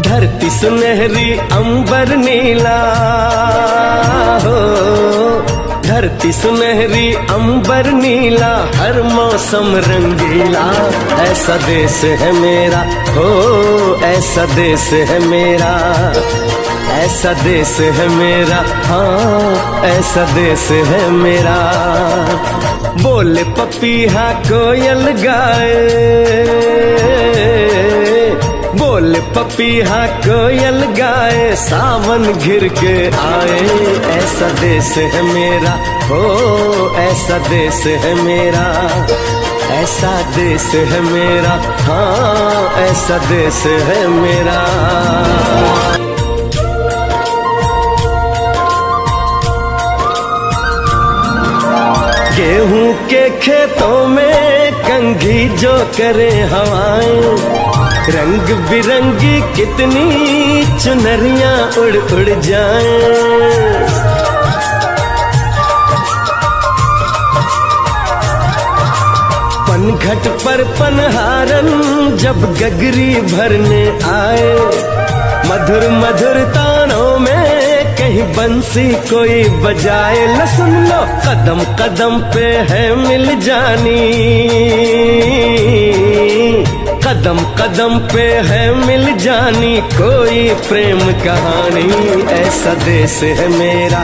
धरती सुनहरी अंबर नीला हो, धरती सुनहरी अंबर नीला, हर मौसम रंगीला। ऐसा देश है मेरा हो, ऐसा देश है मेरा, ऐसा देश है मेरा, हाँ ऐसा देश है मेरा। बोले पपीहा कोयल गाए, बोले पपीहा कोयल गाए, सावन घिर के आए। ऐसा देश है मेरा हो, ऐसा देश है मेरा, ऐसा देश है मेरा, हाँ ऐसा देश है मेरा। गेहूं के खेतों में कंघी जो करे हवाएं, रंग बिरंगी कितनी चुनरियां उड़ उड़ जाएं। पनघट पर पनहारन जब गगरी भरने आए, मधुर मधुर तानों में कहीं बंसी कोई बजाए। ल सुन लो कदम कदम पे है मिल जानी, कदम कदम पे है मिल जानी कोई प्रेम कहानी। ऐसा देश है मेरा।